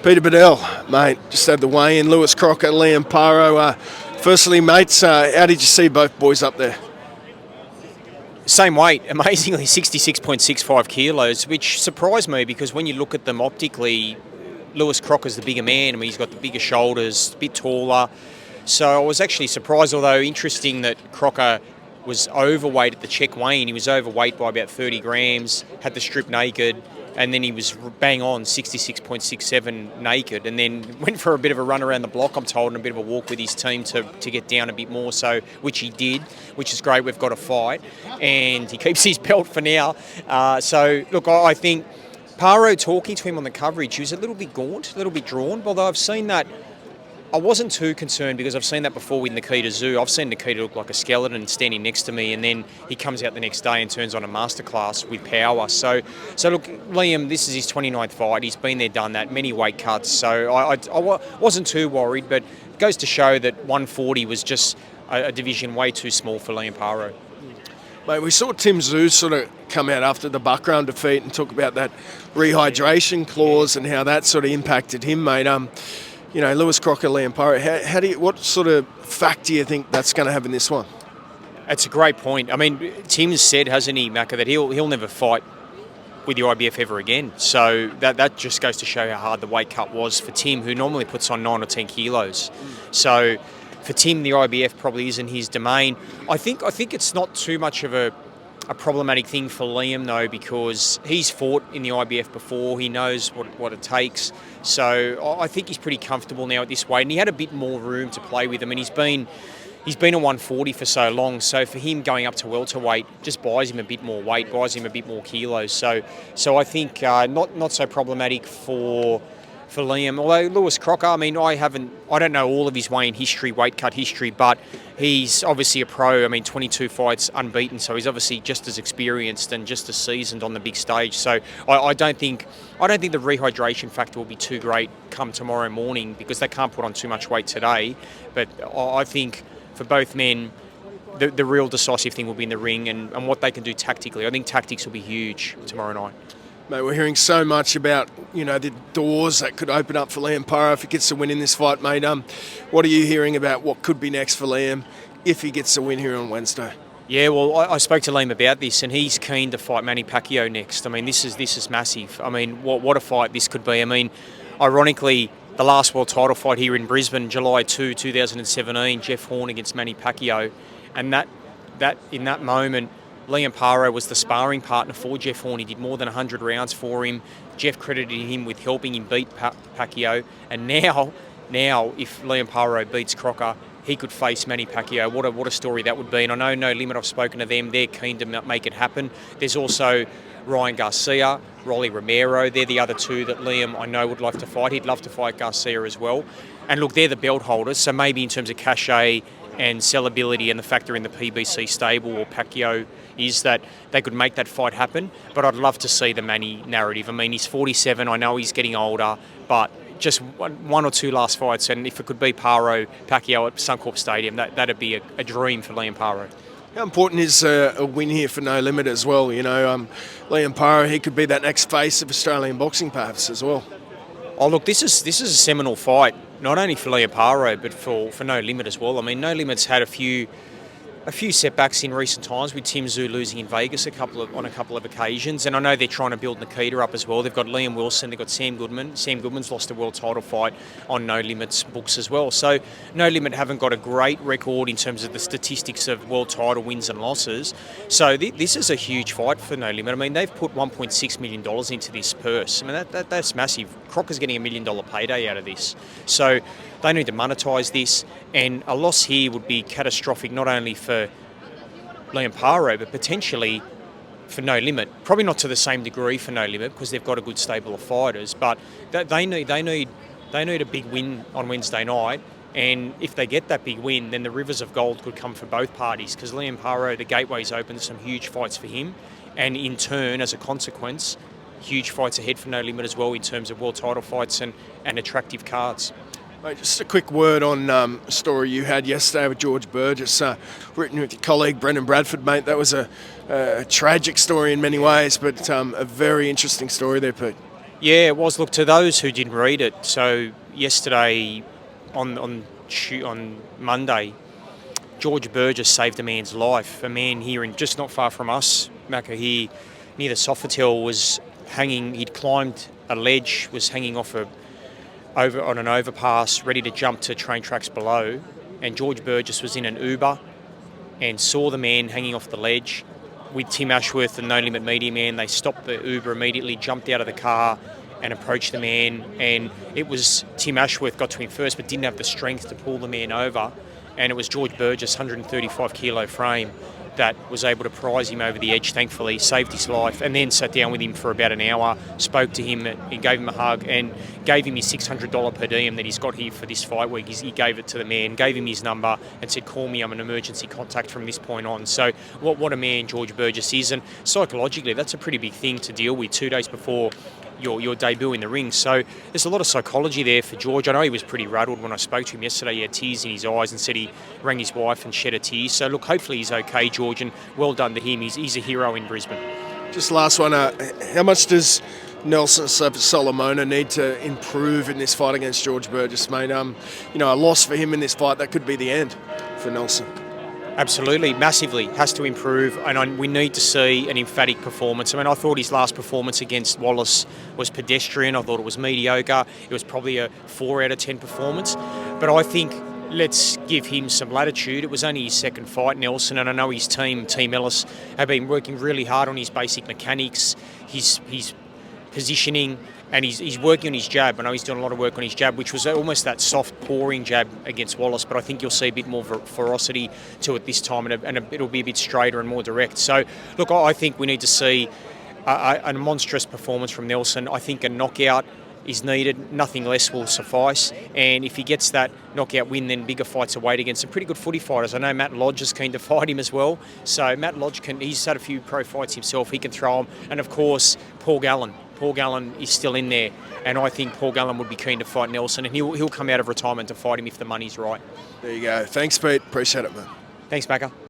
Peter Badel, mate, just had the weigh-in. Lewis Crocker-Liam Paro. Firstly, mates, how did you see both boys up there? Same weight, amazingly 66.65 kilos, which surprised me because when you look at them optically, Lewis Crocker's the bigger man. I mean, he's got the bigger shoulders, a bit taller. So I was actually surprised, although interesting that Crocker was overweight at the check weigh-in. He was overweight by about 30 grams, had the strip naked, and then he was bang on 66.67 naked, and then went for a bit of a run around the block, I'm told, and a bit of a walk with his team to get down a bit more, so which he did, which is great. We've got a fight, and he keeps his belt for now. So, look, I think Paro, talking to him on the coverage, he was a little bit gaunt, a little bit drawn, although I've seen that. I wasn't too concerned because I've seen that before with Nikita Zoo. I've seen Nikita look like a skeleton standing next to me, and then he comes out the next day and turns on a masterclass with power. So look, Liam, this is his 29th fight. He's been there, done that, many weight cuts. So I wasn't too worried, but it goes to show that 140 was just a division way too small for Liam Paro. Mate, we saw Tim Zoo sort of come out after the Buckround defeat and talk about that rehydration clause and how that sort of impacted him, mate. You know, Lewis Crocker-Liam Paro, what sort of fact do you think that's going to have in this one? That's a great point. I mean, Tim's said, hasn't he, Macca, that he'll never fight with the IBF ever again. So that just goes to show how hard the weight cut was for Tim, who normally puts on 9 or 10 kilos. So for Tim, the IBF probably isn't his domain. I think it's not too much of a problematic thing for Liam, though, because he's fought in the IBF before. He knows what it takes. So I think he's pretty comfortable now at this weight, and he had a bit more room to play with. I mean, he's been a 140 for so long, so for him going up to welterweight just buys him a bit more weight, buys him a bit more kilos. So I think not so problematic for Liam. Although Lewis Crocker, I mean, I don't know all of his weighing history, weight cut history, but he's obviously a pro. I mean, 22 fights unbeaten, so he's obviously just as experienced and just as seasoned on the big stage. So I don't think the rehydration factor will be too great come tomorrow morning because they can't put on too much weight today. But I think for both men, the real decisive thing will be in the ring and what they can do tactically. I think tactics will be huge tomorrow night. Mate, we're hearing so much about, you know, the doors that could open up for Liam Paro if he gets a win in this fight, mate. What are you hearing about what could be next for Liam if he gets a win here on Wednesday? Yeah, well, I spoke to Liam about this, and he's keen to fight Manny Pacquiao next. I mean, this is massive. I mean, what a fight this could be. I mean, ironically, the last world title fight here in Brisbane, July 2, 2017, Jeff Horn against Manny Pacquiao, and that in that moment, Liam Paro was the sparring partner for Jeff Horn. He did more than 100 rounds for him. Jeff credited him with helping him beat Pacquiao. And now, if Liam Paro beats Crocker, he could face Manny Pacquiao. What a story that would be. And I know No Limit, I've spoken to them. They're keen to make it happen. There's also Ryan Garcia, Rolly Romero. They're the other two that Liam, I know, would love to fight. He'd love to fight Garcia as well. And look, they're the belt holders. So maybe in terms of cachet and sellability and the factor in the PBC stable or Pacquiao is that they could make that fight happen. But I'd love to see the Manny narrative. I mean, he's 47. I know he's getting older, but just one or two last fights, and if it could be Pacquiao at Suncorp Stadium, that'd be a dream for Liam Paro. How important is a win here for No Limit as well? You know, Liam Paro, he could be that next face of Australian boxing perhaps as well. Oh, look, this is a seminal fight, not only for Liam Paro, but for No Limit as well. I mean, No Limit's had a few setbacks in recent times with Tim Zoo losing in Vegas on a couple of occasions, and I know they're trying to build Nikita up as well. They've got Liam Wilson, they've got Sam Goodman. Sam Goodman's lost a world title fight on No Limit's books as well. So No Limit haven't got a great record in terms of the statistics of world title wins and losses. So this is a huge fight for No Limit. I mean, they've put $1.6 million into this purse. I mean, that's massive. Crocker's getting $1 million payday out of this. So they need to monetise this, and a loss here would be catastrophic not only for Liam Paro, but potentially for No Limit. Probably not to the same degree for No Limit because they've got a good stable of fighters, but they need a big win on Wednesday night. And if they get that big win, then the rivers of gold could come for both parties because Liam Paro, the gateway's open to some huge fights for him, and in turn, as a consequence, huge fights ahead for No Limit as well in terms of world title fights and attractive cards. Mate, just a quick word on a story you had yesterday with George Burgess, written with your colleague Brendan Bradford, mate. That was a tragic story in many ways, but a very interesting story there, Pete. Yeah, it was. Look, to those who didn't read it, so yesterday on Monday, George Burgess saved a man's life. A man here in just not far from us, Macca, here near the Sofitel, was hanging. He'd climbed a ledge, was hanging off on an overpass, ready to jump to train tracks below. And George Burgess was in an Uber and saw the man hanging off the ledge with Tim Ashworth, the No Limit Media man. They stopped the Uber immediately, jumped out of the car and approached the man. And it was Tim Ashworth got to him first, but didn't have the strength to pull the man over. And it was George Burgess, 135 kilo frame, that was able to prize him over the edge, thankfully, saved his life, and then sat down with him for about an hour, spoke to him, he gave him a hug and gave him his $600 per diem that he's got here for this fight week. He gave it to the man, gave him his number and said, call me, I'm an emergency contact from this point on. So what a man George Burgess is, and psychologically that's a pretty big thing to deal with 2 days before your debut in the ring. So there's a lot of psychology there for George. I know he was pretty rattled when I spoke to him yesterday. He had tears in his eyes and said he rang his wife and shed a tear. So look, hopefully he's okay, George, and well done to him. He's a hero in Brisbane. Just last one, how much does Nelson Solomona need to improve in this fight against George Burgess, mate? A loss for him in this fight, that could be the end for Nelson. Absolutely, massively. Has to improve, and we need to see an emphatic performance. I mean, I thought his last performance against Wallace was pedestrian. I thought it was mediocre. It was probably a 4 out of 10 performance. But I think let's give him some latitude. It was only his second fight, Nelson, and I know his team Ellis, have been working really hard on his basic mechanics, his positioning, and he's working on his jab. I know he's doing a lot of work on his jab, which was almost that soft, pouring jab against Wallace, but I think you'll see a bit more ferocity to it this time, and it'll be a bit straighter and more direct. So, look, I think we need to see a monstrous performance from Nelson. I think a knockout is needed, nothing less will suffice, and if he gets that knockout win, then bigger fights await against some pretty good footy fighters. I know Matt Lodge is keen to fight him as well, so Matt Lodge he's had a few pro fights himself, he can throw them, and of course Paul Gallen is still in there, and I think Paul Gallen would be keen to fight Nelson, and he'll come out of retirement to fight him if the money's right. There you go. Thanks, Pete. Appreciate it, man. Thanks, Macca.